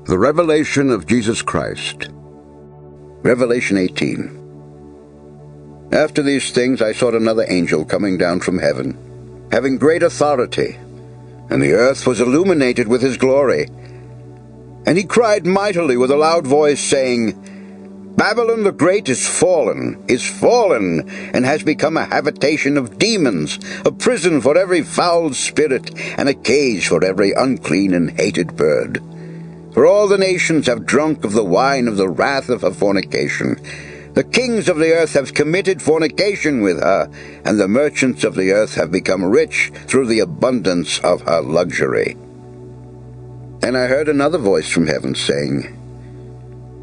The revelation of Jesus Christ. Revelation 18. After these things I saw another angel coming down from heaven, having great authority, and the earth was illuminated with his glory. And he cried mightily with a loud voice, saying, Babylon the Great is fallen, and has become a habitation of demons, a prison for every foul spirit, and a cage for every unclean and hated bird. For all the nations have drunk of the wine of the wrath of her fornication. The kings of the earth have committed fornication with her, and the merchants of the earth have become rich through the abundance of her luxury. And I heard another voice from heaven saying,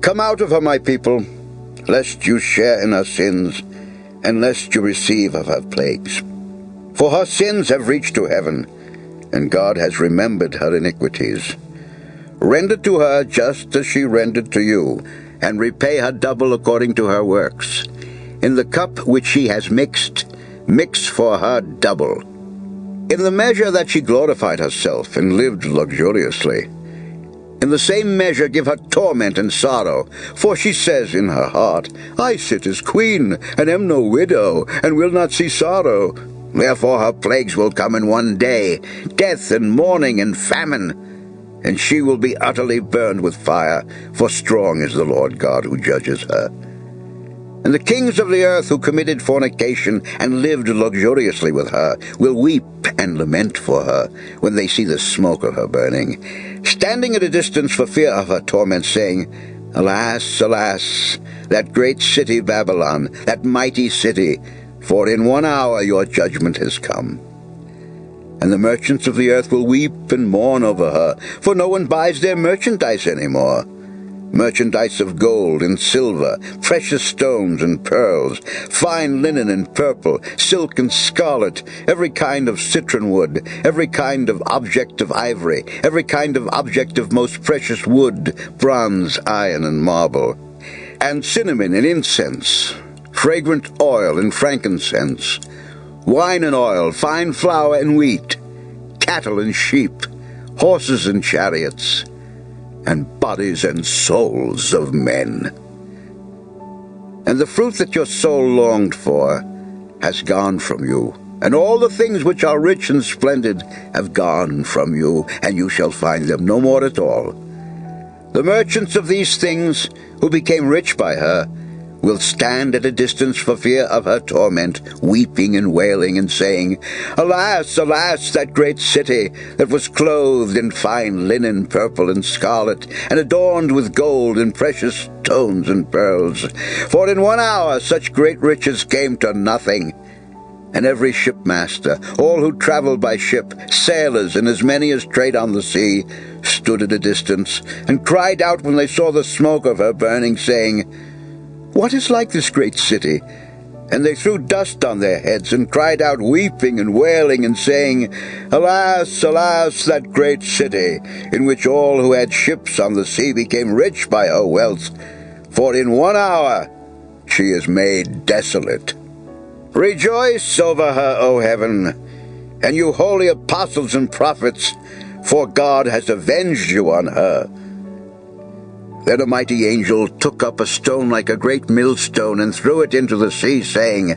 Come out of her, my people, lest you share in her sins, and lest you receive of her plagues. For her sins have reached to heaven, and God has remembered her iniquities. Render to her just as she rendered to you, and repay her double according to her works. In the cup which she has mixed, mix for her double. In the measure that she glorified herself and lived luxuriously, in the same measure give her torment and sorrow. For she says in her heart, I sit as queen, and am no widow, and will not see sorrow. Therefore her plagues will come in one day, death and mourning and famine. And she will be utterly burned with fire, for strong is the Lord God who judges her. And the kings of the earth who committed fornication and lived luxuriously with her will weep and lament for her when they see the smoke of her burning, standing at a distance for fear of her torment, saying, Alas, alas, that great city Babylon, that mighty city, for in 1 hour your judgment has come. And the merchants of the earth will weep and mourn over her, for no one buys their merchandise any more. Merchandise of gold and silver, precious stones and pearls, fine linen and purple, silk and scarlet, every kind of citron wood, every kind of object of ivory, every kind of object of most precious wood, bronze, iron, and marble, and cinnamon and incense, fragrant oil and frankincense, wine and oil, fine flour and wheat, cattle and sheep, horses and chariots, and bodies and souls of men. And the fruit that your soul longed for has gone from you, and all the things which are rich and splendid have gone from you, and you shall find them no more at all. The merchants of these things, who became rich by her, will stand at a distance for fear of her torment, weeping and wailing and saying, Alas, alas, that great city that was clothed in fine linen, purple and scarlet, and adorned with gold and precious stones and pearls. For in 1 hour such great riches came to nothing. And every shipmaster, all who traveled by ship, sailors, and as many as trade on the sea, stood at a distance, and cried out when they saw the smoke of her burning, saying, What is like this great city? And they threw dust on their heads, and cried out, weeping and wailing, and saying, Alas, alas, that great city, in which all who had ships on the sea became rich by her wealth. For in 1 hour she is made desolate. Rejoice over her, O heaven, and you holy apostles and prophets, for God has avenged you on her. Then a mighty angel took up a stone like a great millstone and threw it into the sea, saying,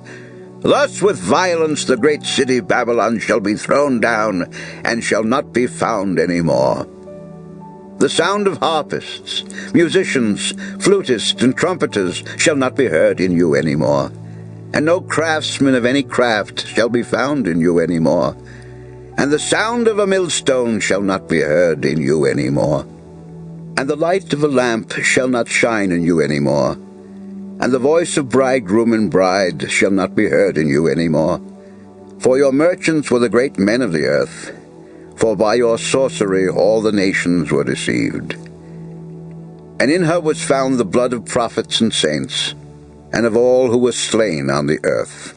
Thus with violence the great city Babylon shall be thrown down, and shall not be found any more. The sound of harpists, musicians, flutists, and trumpeters shall not be heard in you any more, and no craftsman of any craft shall be found in you any more, and the sound of a millstone shall not be heard in you any more. And the light of a lamp shall not shine in you any more, and the voice of bridegroom and bride shall not be heard in you any more. For your merchants were the great men of the earth, for by your sorcery all the nations were deceived. And in her was found the blood of prophets and saints, and of all who were slain on the earth.